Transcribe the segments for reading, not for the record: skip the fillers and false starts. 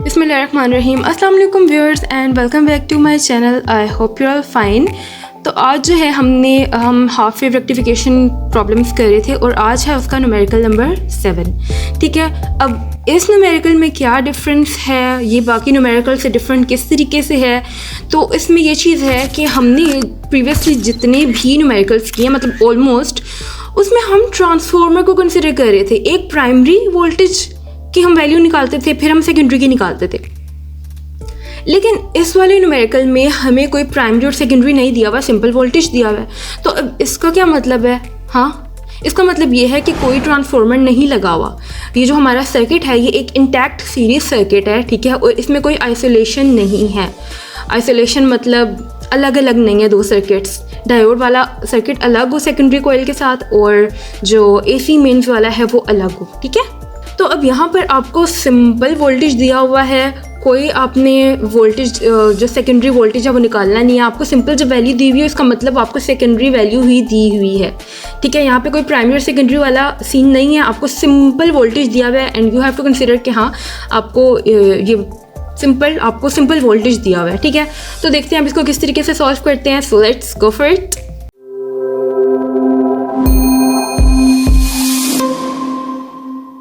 बिस्मिल्लाहिर्रहमानिर्रहीम। अस्सलाम वालेकुम viewers and welcome back to my channel. I hope you are fine. तो आज जो है हम हाफ वेव रेक्टिफिकेशन प्रॉब्लम्स कर रहे थे और आज है उसका न्यूमेरिकल नंबर 7। ठीक है, अब इस न्यूमेरिकल में क्या डिफरेंस है, ये बाकी न्यूमेरिकल से डिफरेंट किस तरीके से है, तो इसमें ये चीज़ है कि हमने प्रीवियसली जितने भी न्यूमेरिकल्स किए मतलब ऑलमोस्ट, उसमें हम ट्रांसफार्मर को कंसिडर कर रहे थे। एक प्राइमरी वोल्टेज की हम वैल्यू निकालते थे, फिर हम सेकेंडरी की निकालते थे। लेकिन इस वाले न्यूमेरिकल में हमें कोई प्राइमरी और सेकेंडरी नहीं दिया हुआ, सिंपल वोल्टेज दिया हुआ है। तो अब इसका क्या मतलब है? हाँ, इसका मतलब ये है कि कोई ट्रांसफार्मर नहीं लगा हुआ। ये जो हमारा सर्किट है ये एक इंटैक्ट सीरीज सर्किट है, ठीक है, और इसमें कोई आइसोलेशन नहीं है। आइसोलेशन मतलब अलग अलग नहीं है दो सर्किट्स। डायोड वाला सर्किट अलग हो सेकेंडरी कॉइल के साथ और जो एसी मेन्स वाला है वो अलग हो, ठीक है। तो अब यहाँ पर आपको सिंपल वोल्टेज दिया हुआ है, कोई आपने वोल्टेज जो सेकेंडरी वोल्टेज है वो निकालना नहीं है। आपको सिंपल जब वैल्यू दी हुई है इसका मतलब आपको सेकेंडरी वैल्यू ही दी हुई है, ठीक है। यहाँ पे कोई प्राइमरी और सेकेंडरी वाला सीन नहीं है, आपको सिंपल वोल्टेज दिया हुआ है and you have to consider कि हाँ आपको ये सिंपल वोल्टेज दिया हुआ है, ठीक है। तो देखते हैं आप इसको किस तरीके से सॉल्व करते हैं। So let's go for it.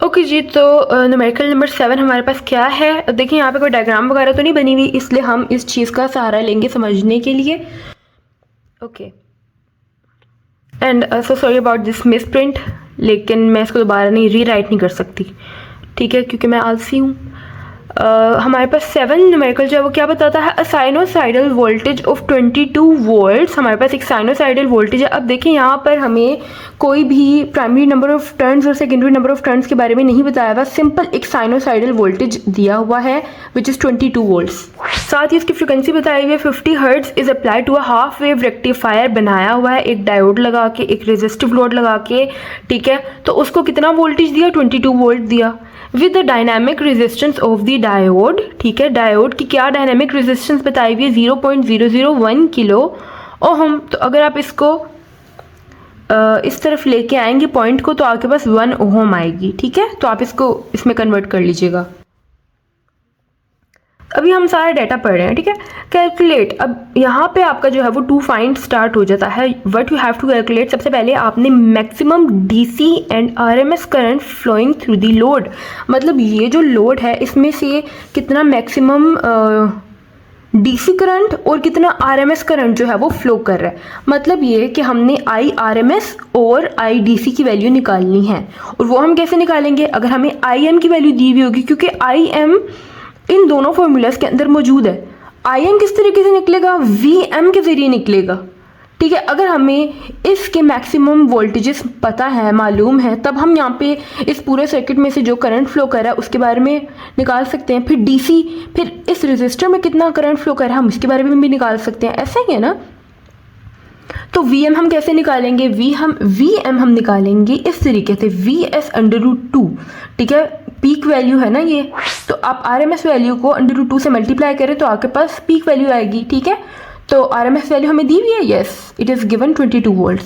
Okay जी, तो न्यूमेरिकल नंबर 7 हमारे पास क्या है। देखिए यहाँ पे कोई डायग्राम वगैरह तो नहीं बनी हुई, इसलिए हम इस चीज़ का सहारा लेंगे समझने के लिए। Okay, and so sorry about this miss print, लेकिन मैं इसको दोबारा नहीं रीराइट नहीं कर सकती, ठीक है, क्योंकि मैं आलसी हूँ। हमारे पास 7 न्यूमेरिकल जो है वो क्या बताता है, अ साइनोसाइडल वोल्टेज ऑफ 22 वोल्ट्स। हमारे पास एक साइनोसाइडल वोल्टेज है। अब देखिए यहाँ पर हमें कोई भी प्राइमरी नंबर ऑफ टर्न्स और सेकेंडरी नंबर ऑफ टर्न्स के बारे में नहीं बताया हुआ, सिंपल एक साइनोसाइडल वोल्टेज दिया हुआ है विच इज़ 22 वोल्ट्स। साथ ही इसकी फ्रिक्वेंसी बताई हुई है 50 hertz is apply to a half wave rectifier. बनाया हुआ है एक डायोड लगा के, एक रेजिस्टिव लोड लगा के, ठीक है। तो उसको कितना वोल्टेज दिया? 22 वोल्ट दिया with the dynamic resistance of the diode, ठीक है। डायोड की क्या डायनामिक रेजिस्टेंस बताई हुई है? 0.001 किलो ओहम। तो अगर आप इसको इस तरफ लेके आएंगे पॉइंट को तो आपके पास 1 ओहम आएगी, ठीक है। तो आप इसको इसमें कन्वर्ट कर लीजिएगा। अभी हम सारा डाटा पढ़ रहे हैं, ठीक है। कैलकुलेट, अब यहाँ पे आपका जो है वो टू फाइंड स्टार्ट हो जाता है। What you have to calculate, सबसे पहले आपने maximum DC and RMS current flowing through the load. मतलब ये जो लोड है इसमें से कितना मैक्सिमम डीसी करंट और कितना आरएमएस करंट जो है वो फ्लो कर रहा है। मतलब ये कि हमने आई आरएमएस और आई डीसी की वैल्यू निकालनी है। और वो हम कैसे निकालेंगे? अगर हमें आई एम की वैल्यू दी हुई होगी, क्योंकि आई एम इन दोनों फॉर्मूलाज के अंदर मौजूद है। आई एम किस तरीके से निकलेगा? वी एम के जरिए निकलेगा, ठीक है। अगर हमें इसके मैक्सिमम वोल्टेजेस पता है, मालूम है, तब हम यहाँ पे इस पूरे सर्किट में से जो करंट फ्लो कर रहा है उसके बारे में निकाल सकते हैं। फिर डीसी, फिर इस रेजिस्टर में कितना करंट फ्लो कर रहा है हम इसके बारे में भी निकाल सकते हैं। ऐसा ही है ना। तो वी एम हम कैसे निकालेंगे? वी एम हम निकालेंगे इस तरीके से, वी एस √2, ठीक है। पीक वैल्यू है ना ये, तो आप आर एम एस वैल्यू को √2 से मल्टीप्लाई करें तो आपके पास पीक वैल्यू आएगी, ठीक है। तो आर एम एस वैल्यू हमें दी हुई है, yes it is given 22 volt.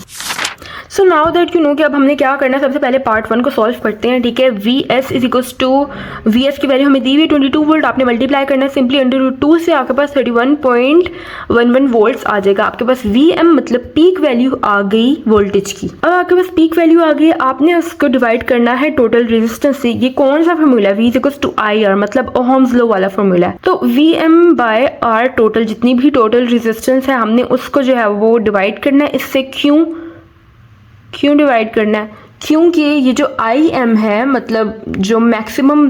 So now that you know कि अब हमने क्या करना है, सबसे पहले पार्ट 1 को सॉल्व करते हैं, ठीक है। V S is equals to, V S की वैल्यू हमें दी हुई है 22 वोल्ट, आपने मल्टीप्लाई करना है सिंपली √2 से, आपके पास 31.11 वोल्ट्स आ जाएगा। आपके पास वी एम मतलब पीक वैल्यू आ गई वोल्टेज की। अब आपके पास पीक वैल्यू आ गई, आपने उसको डिवाइड करना है टोटल रेजिस्टेंस से। ये कौन सा फॉर्मूला है? V is equals to I R, मतलब ओहम्स लॉ वाला फॉर्मूला है। तो V M by R total, जितनी भी टोटल रेजिस्टेंस है हमने उसको जो है वो डिवाइड करना है इससे। क्यों डिवाइड करना है? क्योंकि ये जो आई एम है मतलब जो मैक्सिमम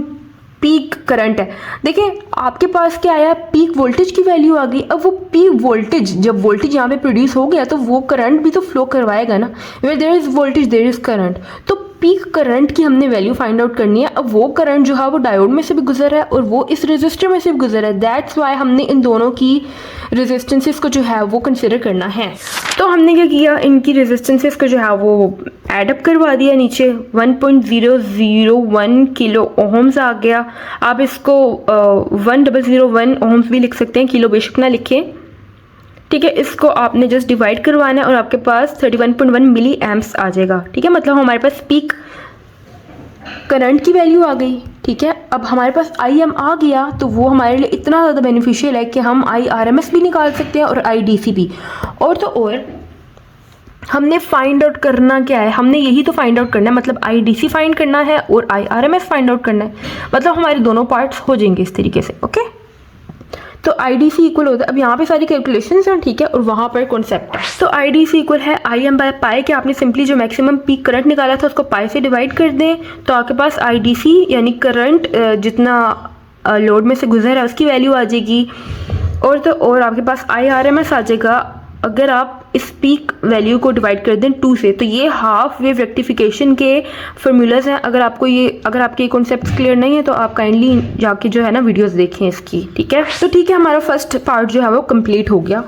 पीक करंट है, देखिए आपके पास क्या आया, पीक वोल्टेज की वैल्यू आ गई। अब वो पीक वोल्टेज, जब वोल्टेज यहाँ पे प्रोड्यूस हो गया तो वो करंट भी तो फ्लो करवाएगा ना। Where there is voltage there is current. तो पीक करंट की हमने वैल्यू फाइंड आउट करनी है। अब वो करंट जो है वो डायोड में से भी गुजर रहा है और वो इस रेजिस्टर में से भी गुजर रहा है। दैट्स वाई हमने इन दोनों की रेजिस्टेंसेस को जो है वो कंसिडर करना है। तो हमने क्या किया, इनकी रेजिस्टेंसेस को जो है वो एडअप करवा दिया नीचे। 1.001 किलो ओहम्स आ गया। आप इसको 1001 ओहम्स भी लिख सकते हैं, किलो बेशक ना लिखें, ठीक है। इसको आपने जस्ट डिवाइड करवाना है और आपके पास 31.1 मिली एम्प्स आ जाएगा, ठीक है। मतलब हमारे पास पीक करंट की वैल्यू आ गई, ठीक है। अब हमारे पास IM आ गया तो वो हमारे लिए इतना ज़्यादा बेनिफिशियल है कि हम IRMS भी निकाल सकते हैं और IDC भी। और तो और हमने फाइंड आउट करना क्या है, हमने यही तो फाइंड आउट करना है, मतलब IDC फाइंड करना है और IRMS फाइंड आउट करना है, मतलब हमारे दोनों पार्ट्स हो जाएंगे इस तरीके से, ओके। तो IDC इक्वल होता है, अब यहाँ पे सारी कैलकुलेशंस हैं, ठीक है, और वहाँ पर कॉन्सेप्ट है। तो IDC इक्वल है IM बाय पाई, कि आपने सिंपली जो मैक्सिमम पीक करंट निकाला था उसको पाई से डिवाइड कर दें, तो आपके पास IDC यानी करंट जितना लोड में से गुजर है उसकी वैल्यू आ जाएगी। और तो और आपके पास IRMS आ जाएगा अगर आप इस पीक वैल्यू को डिवाइड कर दें 2 से। तो ये हाफ वेव रेक्टिफिकेशन के फार्मूलाज हैं। अगर आपके ये कॉन्सेप्ट्स क्लियर नहीं है तो आप काइंडली जाके जो है ना वीडियोस देखें इसकी, ठीक है। तो ठीक है, हमारा फर्स्ट पार्ट जो है वो कंप्लीट हो गया।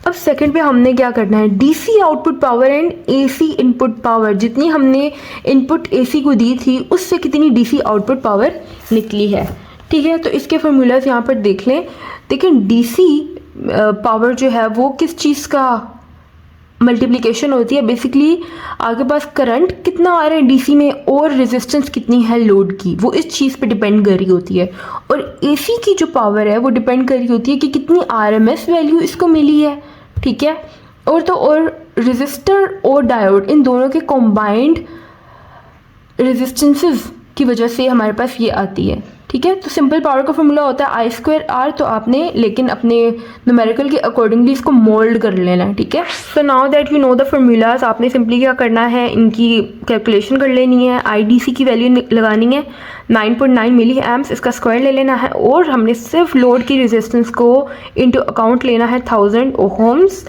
अब सेकंड पे हमने क्या करना है, DC output power and AC input power, जितनी हमने इनपुट AC को दी थी उससे कितनी DC आउटपुट पावर निकली है, ठीक है। तो इसके फार्मूलाज यहाँ पर देख लें। देखिए DC पावर जो है वो किस चीज़ का मल्टीप्लिकेशन होती है, बेसिकली आपके पास करंट कितना आ रहा है DC में और रेजिस्टेंस कितनी है लोड की, वो इस चीज़ पे डिपेंड कर रही होती है। और AC की जो पावर है वो डिपेंड कर रही होती है कि कितनी RMS वैल्यू इसको मिली है, ठीक है। और तो और रेजिस्टर और डायोड इन दोनों के कॉम्बाइंड रेजिस्टेंसेस की वजह से हमारे पास ये आती है, ठीक है। तो सिंपल पावर का फॉर्मूला होता है I²R, तो आपने लेकिन अपने न्यूमेरिकल के अकॉर्डिंगली इसको मोल्ड कर लेना है, ठीक है। So now that you know the formulas, आपने सिंपली क्या करना है, इनकी कैलकुलेशन कर लेनी है। IDC की वैल्यू लगानी है 9.9 मिली एम्प्स, इसका स्क्वायर ले लेना है, और हमने सिर्फ लोड की रेजिस्टेंस को इनटू अकाउंट लेना है 1000 ओहम्स।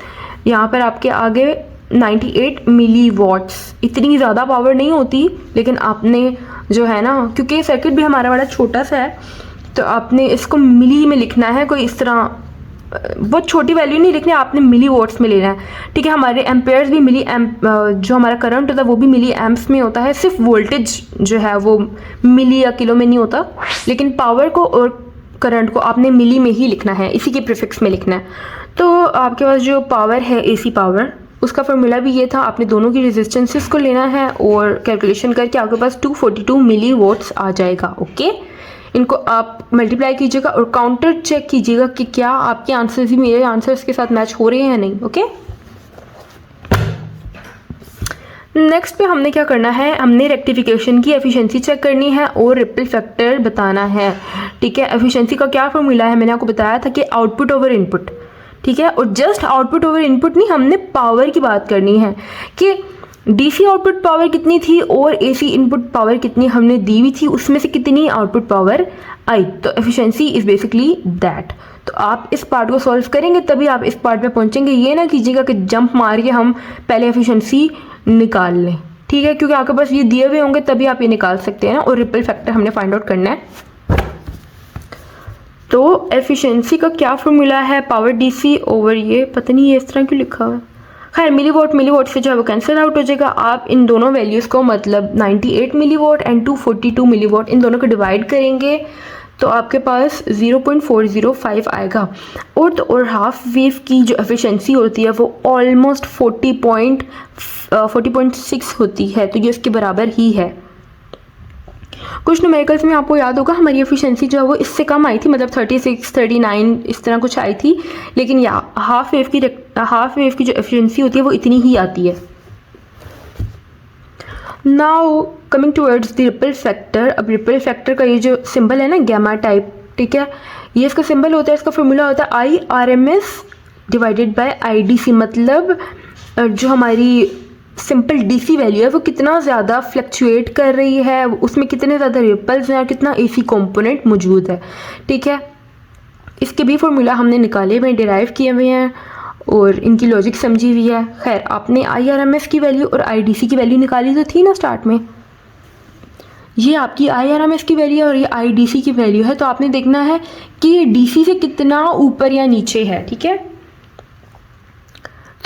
यहाँ पर आपके आगे 98 मिली वॉट्स, इतनी ज़्यादा पावर नहीं होती, लेकिन आपने जो है ना, क्योंकि सर्किट भी हमारा बड़ा छोटा सा है, तो आपने इसको मिली में लिखना है, कोई इस तरह बहुत छोटी वैल्यू नहीं लिखनी, आपने मिली वॉट्स में लेना है, ठीक है। हमारे एम्पेयर्स भी मिली एम्प, जो हमारा करंट होता है वो भी मिली एम्प्स में होता है, सिर्फ वोल्टेज जो है वो मिली या किलो में नहीं होता, लेकिन पावर को और करंट को आपने मिली में ही लिखना है, इसी के प्रीफिक्स में लिखना है। तो आपके पास जो पावर है AC पावर, उसका फॉर्मूला भी ये था, आपने दोनों की रेजिस्टेंसेस को लेना है और कैलकुलेशन करके आपके पास 242 मिली वॉट्स आ जाएगा, ओके। इनको आप मल्टीप्लाई कीजिएगा और काउंटर चेक कीजिएगा कि क्या आपके आंसर्स भी मेरे आंसर्स के साथ मैच हो रहे हैं या नहीं, ओके। नेक्स्ट पे हमने क्या करना है, हमने रेक्टिफिकेशन की एफिशिएंसी चेक करनी है और रिपल फैक्टर बताना है, ठीक है। एफिशिएंसी का क्या फॉर्मूला है, मैंने आपको बताया था कि आउटपुट ओवर इनपुट, ठीक है। और जस्ट आउटपुट ओवर इनपुट नहीं, हमने पावर की बात करनी है कि DC आउटपुट पावर कितनी थी और AC इनपुट पावर कितनी हमने दी हुई थी, उसमें से कितनी आउटपुट पावर आई। तो एफिशिएंसी इज़ बेसिकली दैट। तो आप इस पार्ट को सॉल्व करेंगे तभी आप इस पार्ट पे पहुंचेंगे। ये ना कीजिएगा कि जंप मार के हम पहले एफिशिएंसी निकाल लें, ठीक है, क्योंकि आपके पास ये दिए हुए होंगे तभी आप ये निकाल सकते हैं ना। और रिपल फैक्टर हमने फाइंड आउट करना है। तो एफिशिएंसी का क्या फॉर्मूला है, पावर DC ओवर, ये पता नहीं ये इस तरह क्यों लिखा हुआ है, खैर मिलीवॉट से जो है वो कैंसिल आउट हो जाएगा। आप इन दोनों वैल्यूज़ को, मतलब 98 मिलीवॉट एंड 242 मिलीवॉट, इन दोनों को डिवाइड करेंगे तो आपके पास 0.405 आएगा। और तो और हाफ वेव की जो एफिशिएंसी होती है वो ऑलमोस्ट 40.6 होती है, तो ये उसके बराबर ही है। कुछ न्यूमेरिकल्स में आपको याद होगा हमारी एफिशिएंसी जो है वो इससे कम आई थी, मतलब 36, 39 इस तरह कुछ आई थी, लेकिन या हाफ वेव की जो एफिशिएंसी होती है वो इतनी ही आती है। Now coming towards the ripple factor. अब रिपल फैक्टर का ये जो सिंबल है ना, गैमा टाइप, ठीक है, ये इसका सिंबल होता है, इसका फॉर्मूला होता है IRMS डिवाइडेड बाय IDC, मतलब जो हमारी सिंपल DC वैल्यू है वो कितना ज़्यादा फ्लक्चुएट कर रही है, उसमें कितने ज़्यादा रिपल्स हैं और कितना AC कंपोनेंट मौजूद है, ठीक है। इसके भी फॉर्मूला हमने निकाले हुए, डिराइव किए हुए हैं और इनकी लॉजिक समझी हुई है। खैर, आपने IRMS की वैल्यू और IDC की वैल्यू निकाली तो थी ना स्टार्ट में, ये आपकी IRMS की वैल्यू है और ये IDC की वैल्यू है, तो आपने देखना है कि ये DC से कितना ऊपर या नीचे है, ठीक है।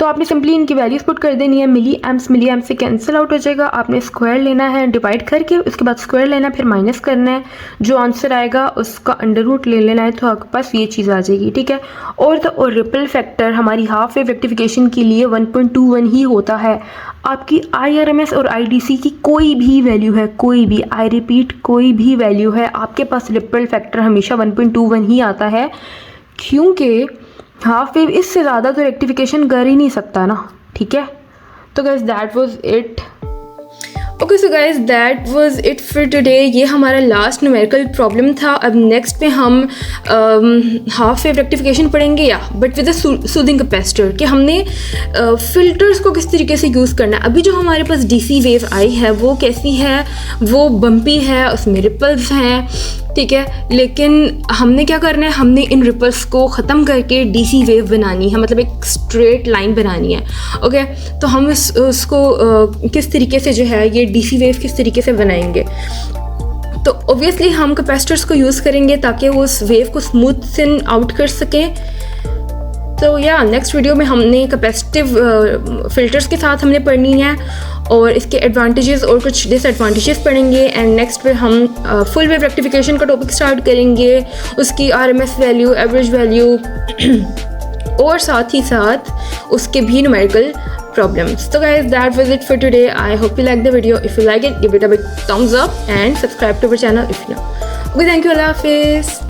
तो आपने सिंपली इनकी वैल्यूज़ पुट कर देनी है। मिली एम्स से कैंसिल आउट हो जाएगा। आपने स्क्वायर लेना है डिवाइड करके, उसके बाद स्क्वायर लेना है, फिर माइनस करना है, जो आंसर आएगा उसका अंडर रूट ले लेना है, तो आपके पास ये चीज़ आ जाएगी, ठीक है। और रिपल फैक्टर हमारी हाफ वेव रेक्टिफिकेशन के लिए 1.21 ही होता है। आपकी IRMS और IDC की कोई भी वैल्यू है, कोई भी, आई रिपीट कोई भी वैल्यू है, आपके पास रिपल फैक्टर हमेशा 1.21 ही आता है, क्योंकि हाफ वेव इससे ज़्यादा तो रेक्टिफिकेशन कर ही नहीं सकता ना, ठीक है। तो guys that was it. Okay so guys that was it for today. ये हमारा लास्ट न्यूमेरिकल प्रॉब्लम था। अब नेक्स्ट पे हम हाफ वेव रेक्टिफिकेशन पढ़ेंगे, या but with a soothing capacitor, कि हमने फिल्टर्स को किस तरीके से यूज़ करना है। अभी जो हमारे पास DC वेव आई है वो कैसी है, वो बम्पी है, उसमें रिपल्स हैं, ठीक है। लेकिन हमने क्या करना है, हमने इन रिपल्स को ख़त्म करके DC वेव बनानी है, मतलब एक स्ट्रेट लाइन बनानी है। ओके, तो हम उसको किस तरीके से जो है ये DC वेव किस तरीके से बनाएंगे, तो ऑब्वियसली हम कैपेसिटर्स को यूज़ करेंगे ताकि वो उस वेव को स्मूथ सिन आउट कर सकें। तो या नेक्स्ट वीडियो में हमने कैपेसिटिव फ़िल्टर्स के साथ हमने पढ़नी है और इसके एडवांटेजेस और कुछ डिसएडवांटेजेस पढ़ेंगे। एंड नेक्स्ट पे हम फुल वेव रेक्टिफिकेशन का टॉपिक स्टार्ट करेंगे, उसकी RMS वैल्यू, एवरेज वैल्यू और साथ ही साथ उसके भी numerical problems. So guys, that was it for today. I hope you liked the video. If you like it, give it a big thumbs up and subscribe to our channel if you know. Okay, thank you. Allah Hafiz.